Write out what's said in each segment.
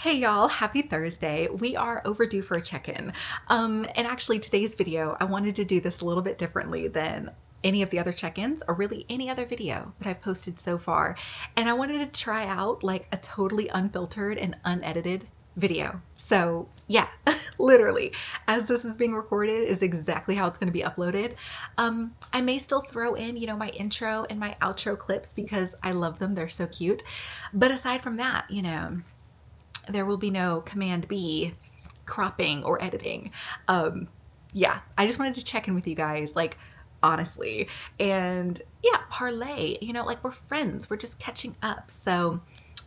Hey y'all, happy Thursday. We are overdue for a check-in. And actually today's video, I wanted to do this a little bit differently than any of the other check-ins or really any other video that I've posted so far. And I wanted to try out like a totally unfiltered and unedited video. So yeah, literally, as this is being recorded is exactly how it's going to be uploaded. I may still throw in, my intro and my outro clips because I love them. They're so cute. But aside from that, there will be no Command B cropping or editing. Yeah, I just wanted to check in with you guys, like, honestly. And yeah, parlay, like we're friends, we're just catching up. So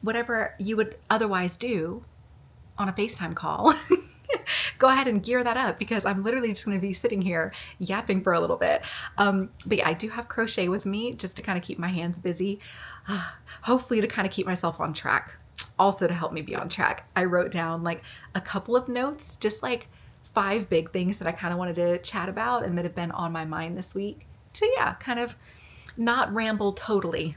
whatever you would otherwise do on a FaceTime call, go ahead and gear that up because I'm literally just going to be sitting here yapping for a little bit. But yeah, I do have crochet with me just to kind of keep my hands busy, hopefully to kind of keep myself on track. Also to help me be on track, I wrote down like a couple of notes, just like 5 big things that I kind of wanted to chat about and that have been on my mind this week to, yeah, kind of not ramble totally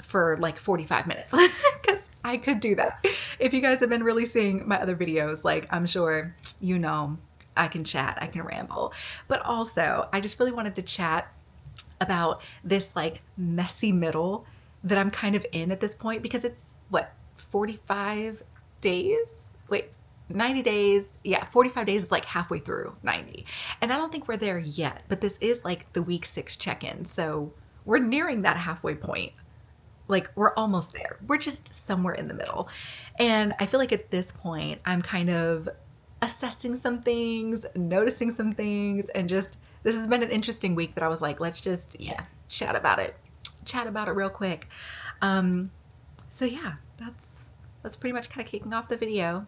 for like 45 minutes because I could do that. If you guys have been really seeing my other videos, like I'm sure I can chat, I can ramble. But also, I just really wanted to chat about this like messy middle that I'm kind of in at this point because it's what, 45 days? Wait, 90 days. Yeah, 45 days is like halfway through 90. And I don't think we're there yet, but this is like the week 6 check-in. So we're nearing that halfway point. Like we're almost there. We're just somewhere in the middle. And I feel like at this point, I'm kind of assessing some things, noticing some things, and just, this has been an interesting week that I was like, let's just, yeah, chat about it real quick. So yeah, that's pretty much kind of kicking off the video.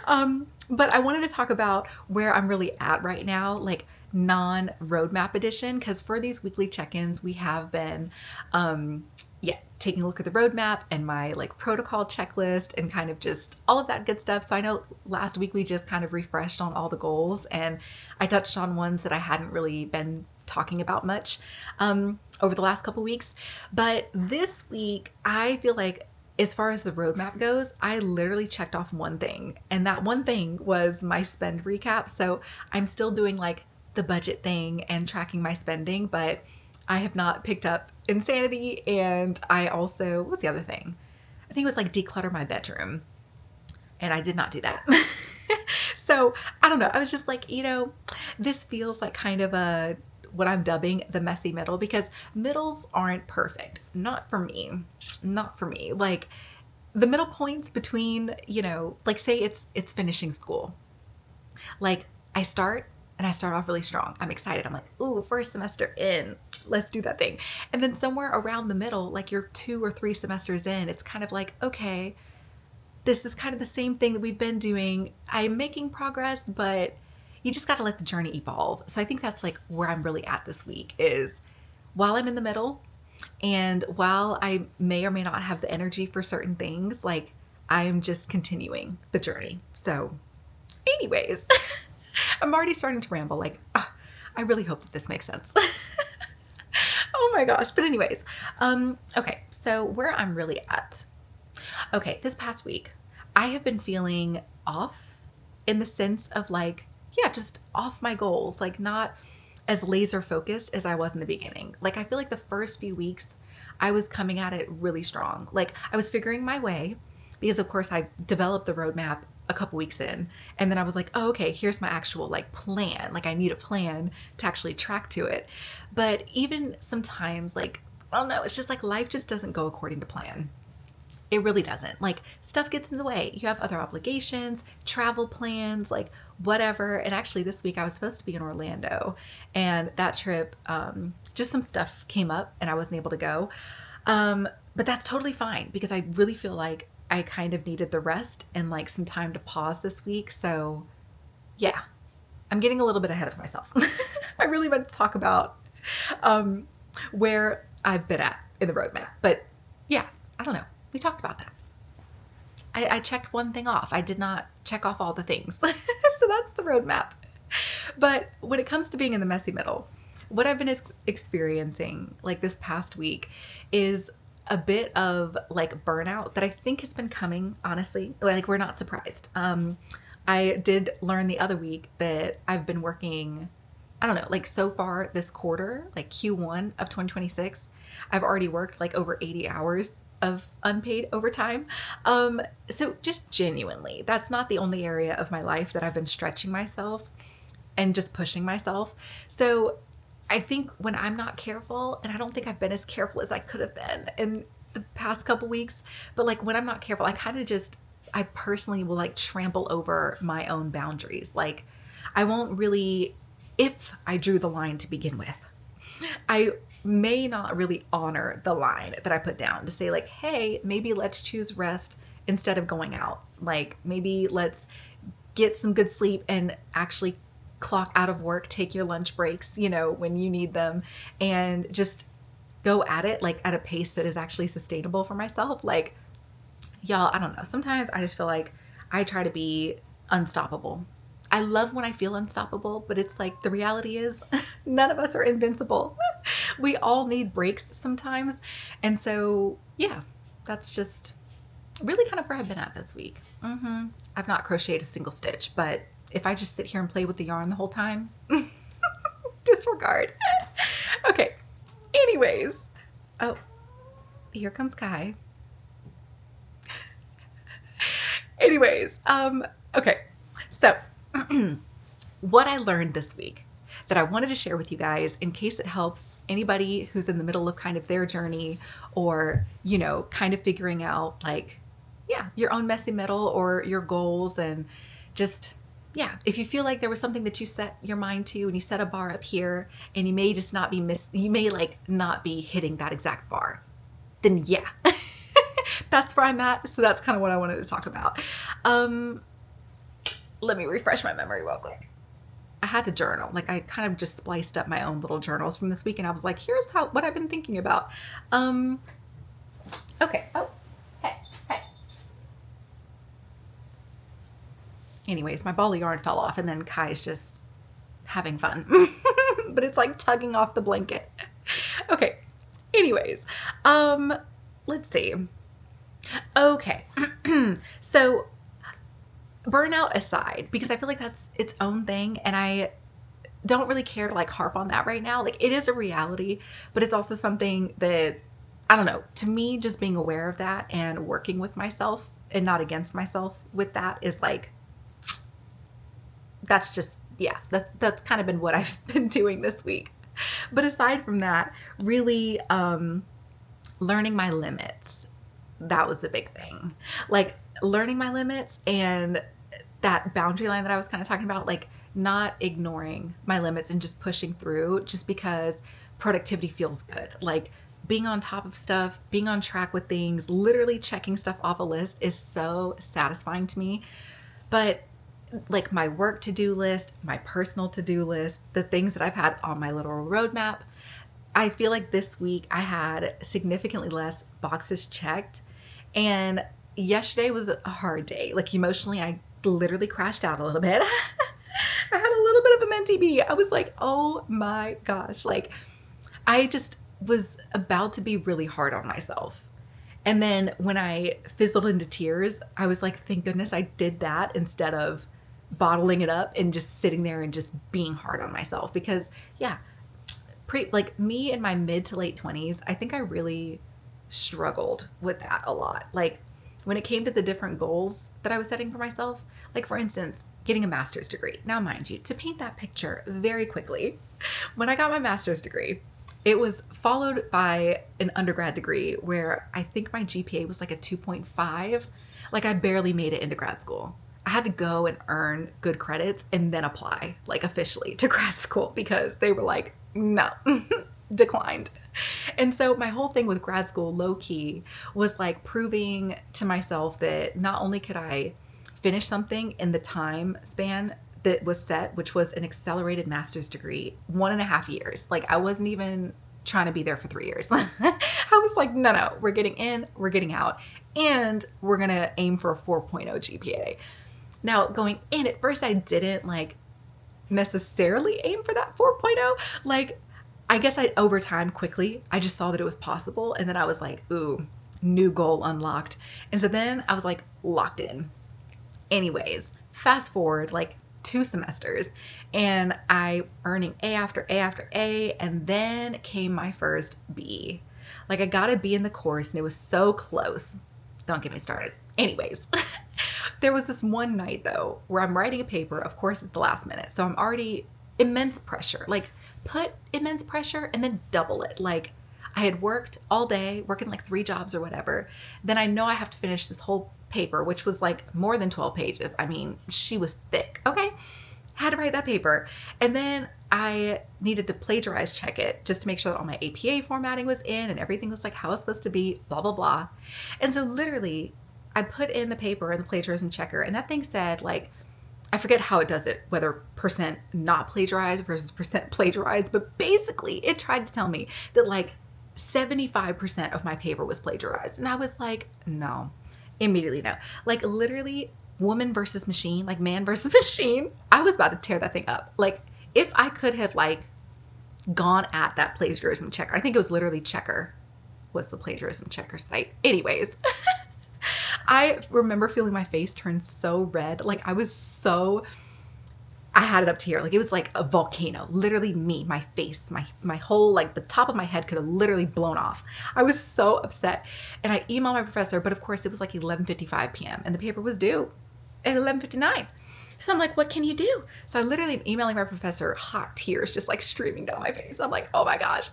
But I wanted to talk about where I'm really at right now, like non-roadmap edition, because for these weekly check-ins, we have been, yeah, taking a look at the roadmap and my like protocol checklist and kind of just all of that good stuff. So I know last week we just kind of refreshed on all the goals and I touched on ones that I hadn't really been talking about much over the last couple weeks. But this week, I feel like as far as the roadmap goes, I literally checked off one thing, and that one thing was my spend recap. So I'm still doing like the budget thing and tracking my spending, but I have not picked up insanity. And I also, what's the other thing? I think it was like declutter my bedroom, and I did not do that. So I don't know. I was just like, this feels like kind of a, what I'm dubbing the messy middle, because middles aren't perfect. Not for me. Not for me. Like the middle points between, like say it's finishing school. Like I start off really strong. I'm excited. I'm like, ooh, first semester in, let's do that thing. And then somewhere around the middle, like you're 2 or 3 semesters in, it's kind of like, okay, this is kind of the same thing that we've been doing. I'm making progress, but you just got to let the journey evolve. So I think that's like where I'm really at this week is while I'm in the middle and while I may or may not have the energy for certain things, like I am just continuing the journey. So anyways, I'm already starting to ramble. Like, I really hope that this makes sense. Oh my gosh. But anyways, okay. So where I'm really at. Okay. This past week, I have been feeling off in the sense of like, yeah, just off my goals, like not as laser focused as I was in the beginning. Like I feel like the first few weeks I was coming at it really strong. Like I was figuring my way because of course I developed the roadmap a couple weeks in, and then I was like, oh, okay, here's my actual like plan. Like I need a plan to actually track to it. But even sometimes like, I don't know, it's just like life just doesn't go according to plan. It really doesn't. Like stuff gets in the way. You have other obligations, travel plans, like whatever. And actually this week I was supposed to be in Orlando, and that trip, just some stuff came up and I wasn't able to go. But that's totally fine because I really feel like I kind of needed the rest and like some time to pause this week. So yeah, I'm getting a little bit ahead of myself. I really meant to talk about where I've been at in the roadmap, but yeah, I don't know. We talked about that. I checked one thing off. I did not check off all the things. So that's the roadmap. But when it comes to being in the messy middle, what I've been experiencing like this past week is a bit of like burnout that I think has been coming, honestly. Like, we're not surprised. I did learn the other week that I've been working, I don't know, like so far this quarter, like Q1 of 2026, I've already worked like over 80 hours of unpaid overtime. Um, so just genuinely, that's not the only area of my life that I've been stretching myself and just pushing myself. So I think when I'm not careful, and I don't think I've been as careful as I could have been in the past couple weeks, but like when I'm not careful, I kind of just, I personally will like trample over my own boundaries. Like, I won't really, if I drew the line to begin with, I may not really honor the line that I put down to say, like, hey, maybe let's choose rest instead of going out. Like, maybe let's get some good sleep and actually clock out of work, take your lunch breaks, you know, when you need them, and just go at it like at a pace that is actually sustainable for myself. Like, y'all, I don't know. Sometimes I just feel like I try to be unstoppable. I love when I feel unstoppable, but it's like the reality is none of us are invincible. We all need breaks sometimes. And so, yeah, that's just really kind of where I've been at this week. I've not crocheted a single stitch, but if I just sit here and play with the yarn the whole time, disregard. Okay. Anyways. Oh, here comes Kai. Anyways, okay. So, what I learned this week that I wanted to share with you guys in case it helps anybody who's in the middle of kind of their journey, or, you know, kind of figuring out like, yeah, your own messy middle or your goals, and just, yeah, if you feel like there was something that you set your mind to and you set a bar up here and you may just not be you may like not be hitting that exact bar, then yeah, that's where I'm at. So that's kind of what I wanted to talk about. Let me refresh my memory real quick. I had to journal. Like, I kind of just spliced up my own little journals from this week, and I was like, here's what I've been thinking about. Okay. Oh, hey. Anyways, my ball of yarn fell off, and then Kai's just having fun. But it's like tugging off the blanket. Okay. Anyways, let's see. Okay. So, burnout aside, because I feel like that's its own thing, and I don't really care to like harp on that right now. Like, it is a reality, but it's also something that, I don't know, to me, just being aware of that and working with myself and not against myself with that is like, that's just, yeah, that's kind of been what I've been doing this week. But aside from that, really learning my limits, that was the big thing. Like, learning my limits and that boundary line that I was kind of talking about, like not ignoring my limits and just pushing through just because productivity feels good. Like, being on top of stuff, being on track with things, literally checking stuff off a list is so satisfying to me. But like, my work to-do list, my personal to-do list, the things that I've had on my little roadmap, I feel like this week I had significantly less boxes checked. And yesterday was a hard day. Like, emotionally, I literally crashed out a little bit. I had a little bit of a mentee bee. I was like, oh my gosh. Like, I just was about to be really hard on myself. And then when I fizzled into tears, I was like, thank goodness I did that instead of bottling it up and just sitting there and just being hard on myself. Because yeah, like me in my mid to late 20s, I think I really struggled with that a lot. Like, when it came to the different goals that I was setting for myself, like for instance, getting a master's degree. Now, mind you, to paint that picture very quickly, when I got my master's degree, it was followed by an undergrad degree where I think my GPA was like a 2.5. Like, I barely made it into grad school. I had to go and earn good credits and then apply like officially to grad school because they were like, no, declined. And so my whole thing with grad school, low key, was like proving to myself that not only could I finish something in the time span that was set, which was an accelerated master's degree, 1.5 years. Like, I wasn't even trying to be there for 3 years. I was like, no, we're getting in, we're getting out, and we're gonna aim for a 4.0 GPA. Now, going in, at first I didn't like necessarily aim for that 4.0. Like, I guess over time quickly, I just saw that it was possible. And then I was like, ooh, new goal unlocked. And so then I was like locked in. Anyways, fast forward like 2 semesters and I earning A after A after A. And then came my first B. Like I got a B in the course and it was so close. Don't get me started. Anyways, there was this one night though where I'm writing a paper, of course, at the last minute. So I'm already immense pressure. Like put immense pressure and then double it. Like I had worked all day, working like 3 jobs or whatever. Then I know I have to finish this whole paper, which was like more than 12 pages. I mean, she was thick. Okay. Had to write that paper. And then I needed to plagiarize check it just to make sure that all my APA formatting was in and everything was like how it's supposed to be, blah, blah, blah. And so literally I put in the paper and the plagiarism checker and that thing said like, I forget how it does it, whether percent not plagiarized versus percent plagiarized, but basically it tried to tell me that like 75% of my paper was plagiarized. And I was like, no, immediately no. Like literally woman versus machine, like man versus machine. I was about to tear that thing up. Like if I could have like gone at that plagiarism checker, I think it was literally Checker was the plagiarism checker site. Anyways, I remember feeling my face turn so red. Like I had it up to here. Like it was like a volcano, literally me, my face, my whole, like the top of my head could have literally blown off. I was so upset. And I emailed my professor, but of course it was like 11:55 p.m. and the paper was due at 11:59. So I'm like, what can you do? So I literally am emailing my professor, hot tears just like streaming down my face. I'm like, oh my gosh,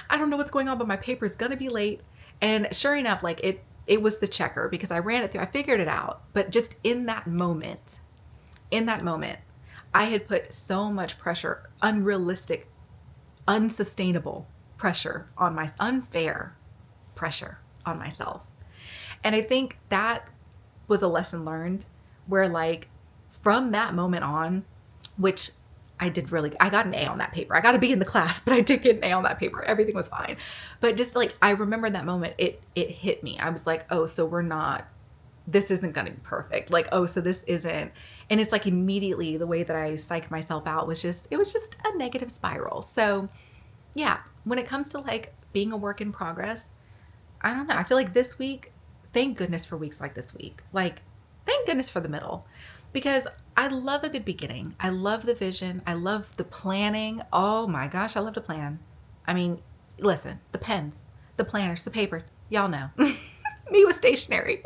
I don't know what's going on, but my paper is gonna be late. And sure enough, like it was the checker because I ran it through, I figured it out. But just in that moment, I had put so much pressure, unrealistic, unsustainable pressure on unfair pressure on myself. And I think that was a lesson learned where like from that moment on, which I got an A on that paper. I got to be in the class, but I did get an A on that paper. Everything was fine. But just like, I remember that moment, it hit me. I was like, oh, so this isn't going to be perfect. Like, oh, so this isn't. And it's like immediately the way that I psyched myself out was it was just a negative spiral. So yeah, when it comes to like being a work in progress, I don't know. I feel like this week, thank goodness for weeks like this week. Like, thank goodness for the middle because I love a good beginning. I love the vision. I love the planning. Oh my gosh, I love to plan. I mean, listen, the pens, the planners, the papers, y'all know. Me with stationery.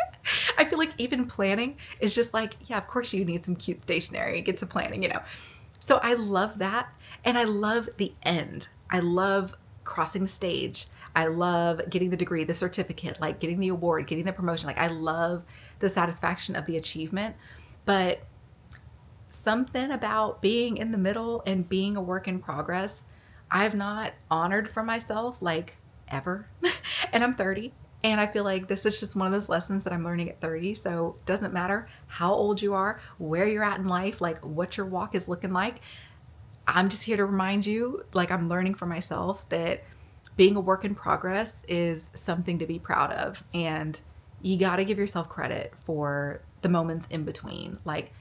I feel like even planning is just like, yeah, of course you need some cute stationery. Get to planning, you know. So I love that. And I love the end. I love crossing the stage. I love getting the degree, the certificate, like getting the award, getting the promotion. Like I love the satisfaction of the achievement. But something about being in the middle and being a work in progress, I've not honored for myself like ever. And I'm 30. And I feel like this is just one of those lessons that I'm learning at 30. So it doesn't matter how old you are, where you're at in life, like what your walk is looking like. I'm just here to remind you, like I'm learning for myself that being a work in progress is something to be proud of. And you got to give yourself credit for the moments in between, like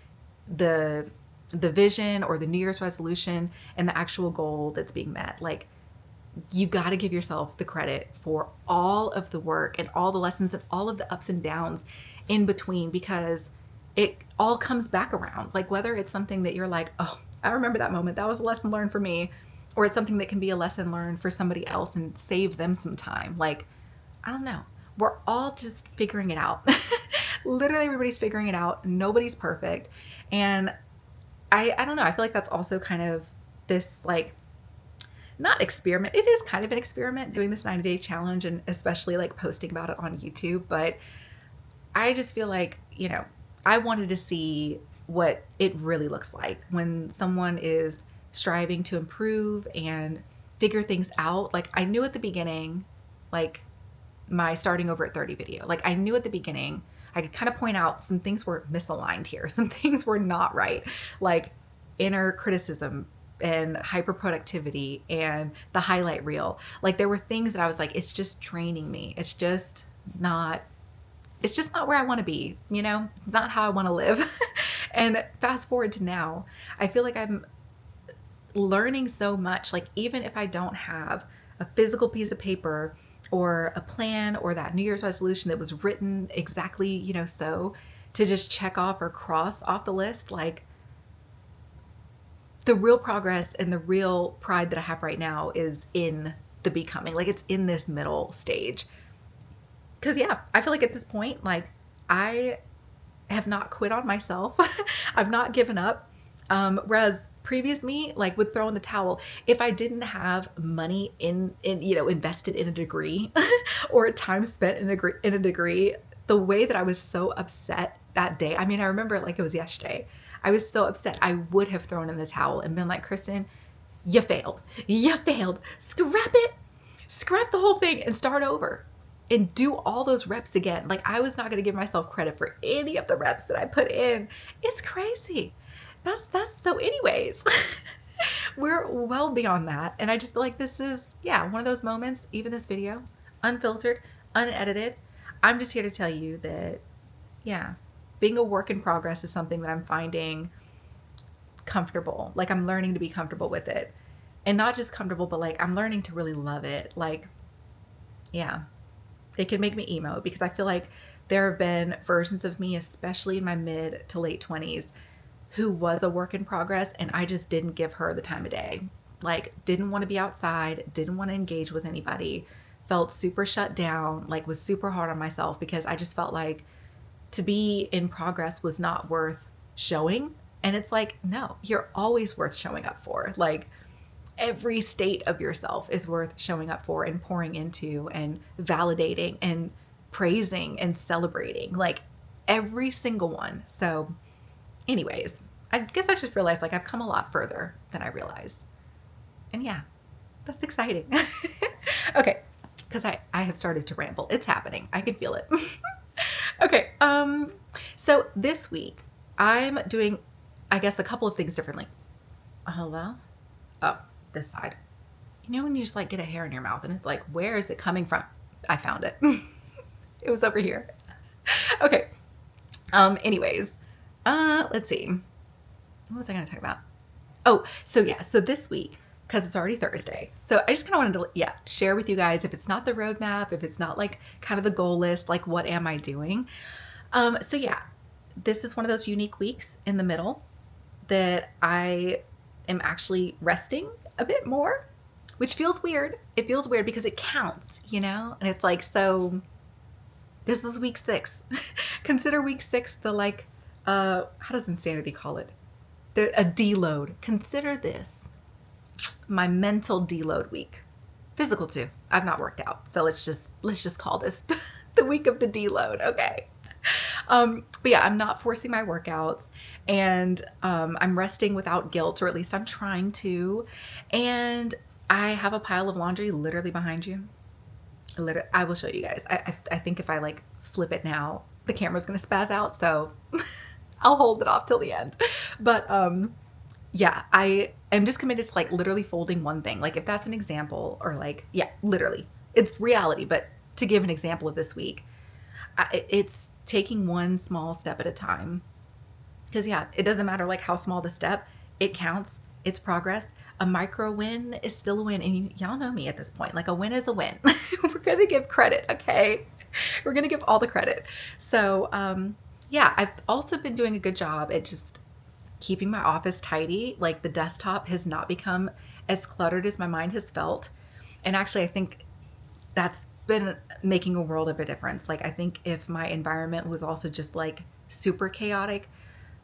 the vision or the New Year's resolution and the actual goal that's being met. Like you got to give yourself the credit for all of the work and all the lessons and all of the ups and downs in between, because it all comes back around. Like whether it's something that you're like, oh, I remember that moment, that was a lesson learned for me, or it's something that can be a lesson learned for somebody else and save them some time. Like, I don't know. We're all just figuring it out. Literally everybody's figuring it out. Nobody's perfect. And I don't know. I feel like that's also kind of this like, not experiment. It is kind of an experiment doing this 90-day challenge and especially like posting about it on YouTube. But I just feel like, you know, I wanted to see what it really looks like when someone is striving to improve and figure things out. Like I knew at the beginning, like my starting over at 30 video, like I knew at the beginning, I could kind of point out some things were misaligned here. Some things were not right. Like inner criticism and hyper productivity and the highlight reel. Like there were things that I was like, it's just draining me. It's just not where I want to be, you know, not how I want to live. And fast forward to now, I feel like learning so much. Like, even if I don't have a physical piece of paper or a plan or that New Year's resolution that was written exactly, so to just check off or cross off the list, like, the real progress and the real pride that I have right now is in the becoming. Like, it's in this middle stage. Cause yeah, I feel like at this point, like, I have not quit on myself. I've not given up. Whereas previous me, like, would throw in the towel if I didn't have money invested in a degree or time spent in a degree. The way that I was so upset that day. I mean, I remember it like it was yesterday. I was so upset. I would have thrown in the towel and been like, Kristen, you failed. You failed. Scrap it. Scrap the whole thing and start over and do all those reps again. Like, I was not going to give myself credit for any of the reps that I put in. It's crazy. That's so anyways. We're well beyond that. And I just feel like this is, yeah, one of those moments, even this video, unfiltered, unedited. I'm just here to tell you that, yeah, being a work in progress is something that I'm finding comfortable. Like, I'm learning to be comfortable with it. And not just comfortable, but like, I'm learning to really love it. Like, yeah, it can make me emo because I feel like there have been versions of me, especially in my mid to late 20s, who was a work in progress, and I just didn't give her the time of day. Like, didn't want to be outside, didn't want to engage with anybody, felt super shut down, like, was super hard on myself because I just felt like to be in progress was not worth showing. And it's like, no, you're always worth showing up for. Like, every state of yourself is worth showing up for and pouring into and validating and praising and celebrating, like, every single one. So anyways, I guess I just realized, like, I've come a lot further than I realized. And yeah, that's exciting. Okay, because I have started to ramble. It's happening. I can feel it. Okay, so this week I'm doing, I guess, a couple of things differently. Hello? Oh, this side. You know when you just like get a hair in your mouth and it's like, where is it coming from? I found it. It was over here. Okay. Anyways, let's see. What was I going to talk about? Oh, so yeah, so this week, because it's already Thursday, so I just kind of wanted to, yeah, share with you guys, if it's not the roadmap, if it's not like kind of the goal list, like, what am I doing? So yeah, this is one of those unique weeks in the middle that I am actually resting a bit more, which feels weird. It feels weird because it counts, and it's like, so this is week 6. Consider week 6 the, like, how does Insanity call it? A deload. Consider this my mental deload week. Physical too. I've not worked out, so let's just call this the week of the deload. Okay. But yeah, I'm not forcing my workouts, and I'm resting without guilt, or at least I'm trying to. And I have a pile of laundry literally behind you. I will show you guys. I think if I like flip it now, the camera's gonna spaz out, so I'll hold it off till the end. But yeah, I am just committed to like literally folding one thing. Like, if that's an example, or like, yeah, literally, it's reality. But to give an example of this week, it's taking one small step at a time. Because yeah, it doesn't matter like how small the step, it counts. It's progress. A micro win is still a win. And y'all know me at this point. Like, a win is a win. We're going to give credit, okay? We're going to give all the credit. So yeah, I've also been doing a good job at just keeping my office tidy. Like, the desktop has not become as cluttered as my mind has felt. And actually, I think that's been making a world of a difference. Like, I think if my environment was also just like super chaotic,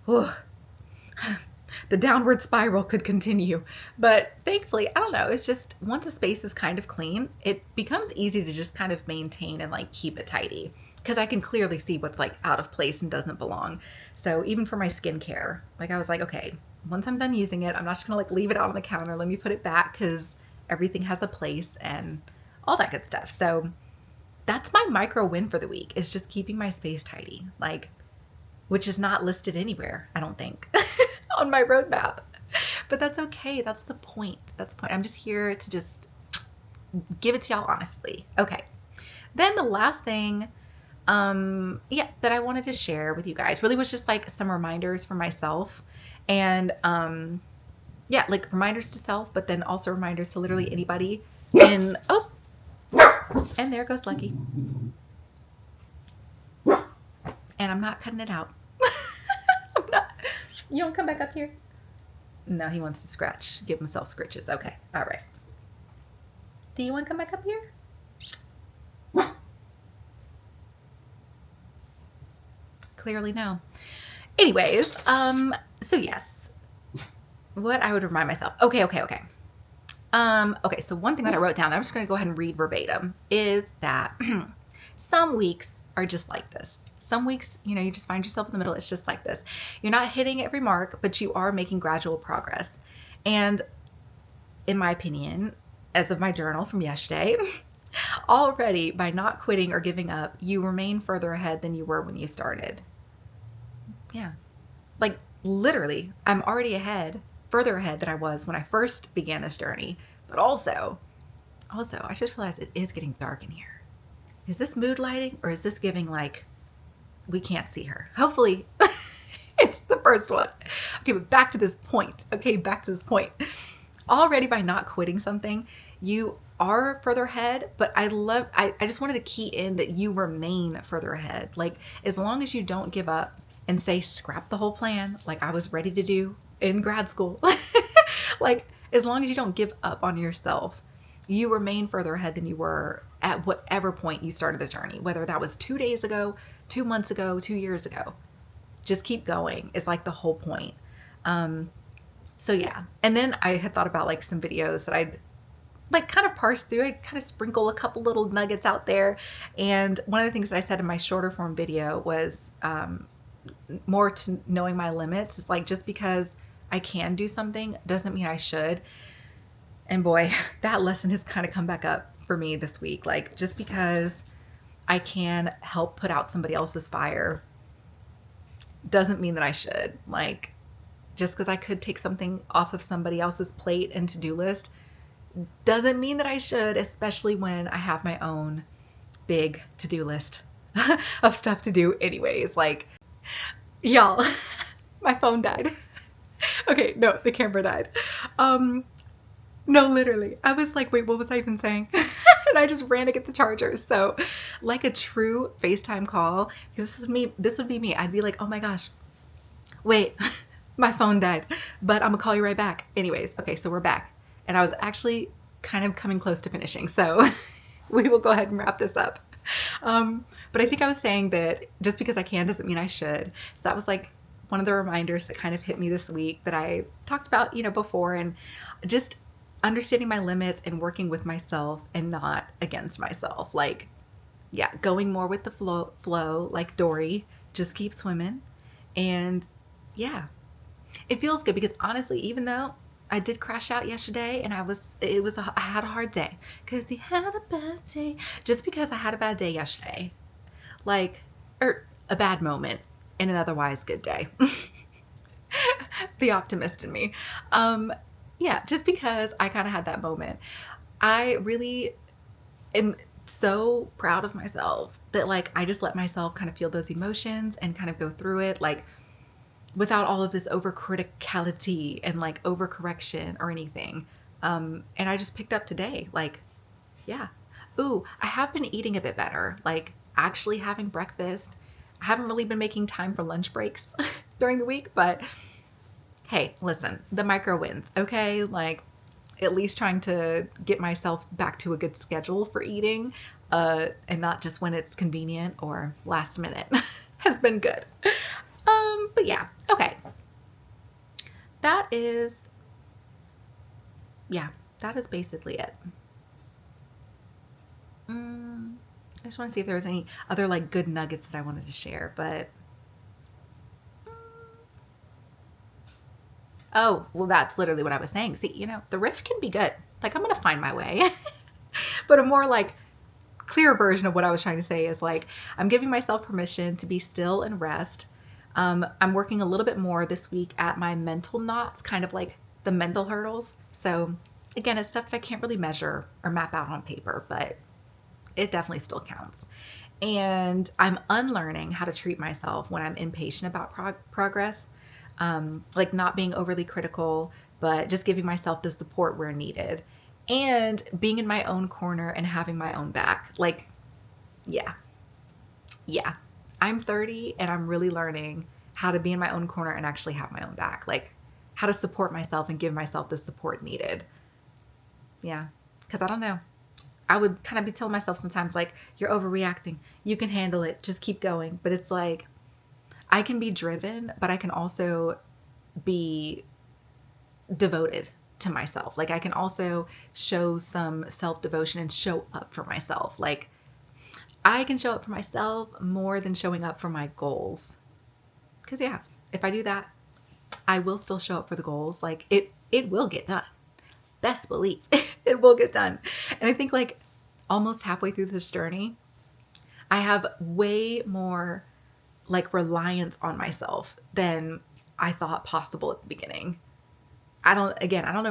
the downward spiral could continue. But thankfully, I don't know, it's just once a space is kind of clean, it becomes easy to just kind of maintain and like keep it tidy, because I can clearly see what's like out of place and doesn't belong. So even for my skincare, like, I was like, okay, once I'm done using it, I'm not just gonna like leave it out on the counter. Let me put it back, because everything has a place and all that good stuff. So that's my micro win for the week, is just keeping my space tidy, like, which is not listed anywhere, I don't think, on my roadmap. But that's okay. That's the point. That's the point. I'm just here to just give it to y'all honestly. Okay. Then the last thing, yeah, that I wanted to share with you guys really was just like some reminders for myself. And yeah, like reminders to self, but then also reminders to literally anybody. And oh, and there goes Lucky. And I'm not cutting it out. I'm not. You don't come back up here? No, he wants to scratch. Give himself scritches. Okay. All right. Do you want to come back up here? Clearly no. Anyways, so yes. What I would remind myself. Okay. Okay, so one thing that I wrote down that I'm just gonna go ahead and read verbatim is that some weeks are just like this. Some weeks, you know, you just find yourself in the middle. It's just like this. You're not hitting every mark, but you are making gradual progress. And in my opinion, as of my journal from yesterday, already by not quitting or giving up, you remain further ahead than you were when you started. Yeah. Like literally, I'm already ahead, further ahead than I was when I first began this journey. But also, I just realized it is getting dark in here. Is this mood lighting or is this giving like we can't see her? Hopefully it's the first one. Okay, but back to this point. Already by not quitting something, you are further ahead, but I just wanted to key in that you remain further ahead. Like as long as you don't give up and say scrap the whole plan like I was ready to do in grad school. Like as long as you don't give up on yourself, you remain further ahead than you were at whatever point you started the journey, whether that was 2 days ago, 2 months ago, 2 years ago. Just keep going is like the whole point. So yeah. And then I had thought about like some videos that I'd like kind of parse through. I'd kind of sprinkle a couple little nuggets out there. And one of the things that I said in my shorter form video was more to knowing my limits. It's like just because I can do something doesn't mean I should. And boy, that lesson has kind of come back up for me this week. Like just because I can help put out somebody else's fire doesn't mean that I should. Like just because I could take something off of somebody else's plate and to-do list doesn't mean that I should, especially when I have my own big to-do list of stuff to do anyways. Like, y'all, my phone died. Okay, no, the camera died. No, literally. I was like, wait, what was I even saying? And I just ran to get the charger. So like a true FaceTime call, because this would be me. I'd be like, oh my gosh, wait, my phone died, but I'm gonna call you right back. Anyways, okay, so we're back. And I was actually kind of coming close to finishing. So we will go ahead and wrap this up. But I think I was saying that just because I can doesn't mean I should. So that was like one of the reminders that kind of hit me this week that I talked about, you know, before, and just understanding my limits and working with myself and not against myself. Like, yeah, going more with the flow like Dory, just keep swimming. And yeah, it feels good because honestly, even though I did crash out yesterday and I had a hard day because he had a bad day. Just because I had a bad day yesterday, like, or a bad moment in an otherwise good day. The optimist in me. Yeah, just because I kind of had that moment. I really am so proud of myself that like I just let myself kind of feel those emotions and kind of go through it like without all of this overcriticality and like overcorrection or anything. And I just picked up today, like, yeah. Ooh, I have been eating a bit better, like actually having breakfast. I haven't really been making time for lunch breaks during the week, but hey, listen, the micro wins, okay? Like at least trying to get myself back to a good schedule for eating, and not just when it's convenient or last minute has been good. But yeah, okay. That is basically it. I just want to see if there was any other like good nuggets that I wanted to share, but oh, well, that's literally what I was saying. See, you know, the riff can be good. Like I'm gonna find my way. But a more like clear version of what I was trying to say is like I'm giving myself permission to be still and rest. I'm working a little bit more this week at my mental knots, kind of like the mental hurdles. So again, it's stuff that I can't really measure or map out on paper, but it definitely still counts. And I'm unlearning how to treat myself when I'm impatient about progress. like not being overly critical, but just giving myself the support where needed, and being in my own corner and having my own back. Like, yeah, yeah. I'm 30 and I'm really learning how to be in my own corner and actually have my own back. Like, how to support myself and give myself the support needed. Yeah. Because I don't know. I would kind of be telling myself sometimes, like, you're overreacting. You can handle it. Just keep going. But it's like, I can be driven, but I can also be devoted to myself. Like, I can also show some self devotion and show up for myself. Like, I can show up for myself more than showing up for my goals. Because, yeah, if I do that, I will still show up for the goals. Like, it will get done. Best believe it will get done. And I think, like, almost halfway through this journey, I have way more like reliance on myself than I thought possible at the beginning. I don't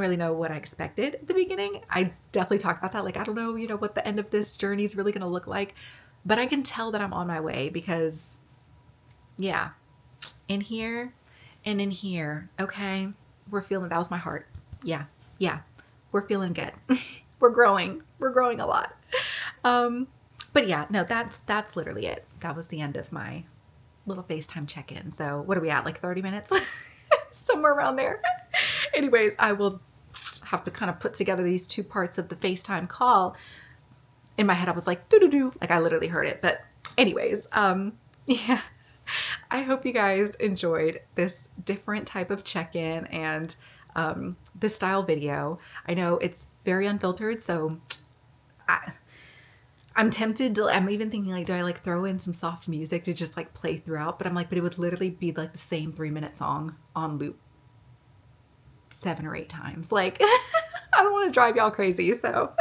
really know what I expected at the beginning. I definitely talked about that. Like, I don't know, what the end of this journey is really going to look like, but I can tell that I'm on my way because, yeah, in here and in here, okay, we're feeling, that was my heart. Yeah, yeah, we're feeling good. We're growing a lot. But yeah, no, that's literally it. That was the end of my little FaceTime check-in. So what are we at? Like 30 minutes? Somewhere around there. Anyways, I will have to kind of put together these two parts of the FaceTime call. In my head, I was like, doo-doo-doo. Like, I literally heard it. But anyways, yeah. I hope you guys enjoyed this different type of check-in and this style video. I know it's very unfiltered, so I'm tempted to, I'm even thinking, like, do I like throw in some soft music to just like play throughout? But I'm like, but it would literally be like the same 3-minute song on loop 7 or 8 times. Like, I don't want to drive y'all crazy. So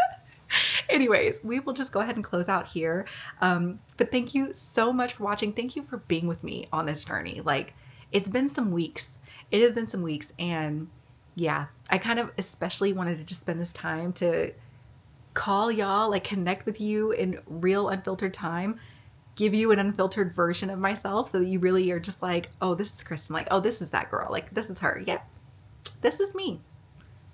anyways, we will just go ahead and close out here. But thank you so much for watching. Thank you for being with me on this journey. Like, it's been some weeks. It has been some weeks. And yeah, I kind of especially wanted to just spend this time to call y'all, like connect with you in real unfiltered time, give you an unfiltered version of myself so that you really are just like, oh, this is Kristen. Like, oh, this is that girl. Like, this is her. Yeah, this is me.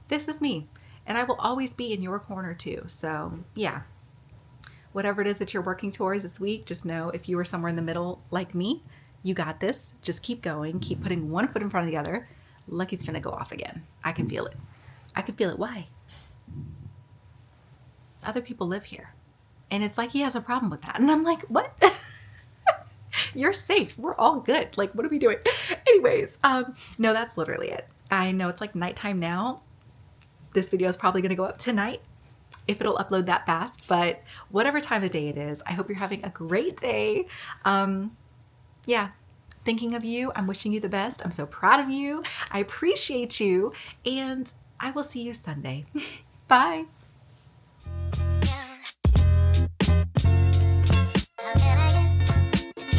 This is me. And I will always be in your corner too. So yeah, whatever it is that you're working towards this week, just know if you are somewhere in the middle like me, you got this. Just keep going. Keep putting one foot in front of the other. Lucky's gonna go off again. I can feel it. I can feel it. Why? Other people live here. And it's like he has a problem with that. And I'm like, what? You're safe. We're all good. Like, what are we doing? Anyways, no, that's literally it. I know it's like nighttime now. This video is probably going to go up tonight if it'll upload that fast, but whatever time of day it is, I hope you're having a great day. Yeah, thinking of you. I'm wishing you the best. I'm so proud of you. I appreciate you, and I will see you Sunday. Bye.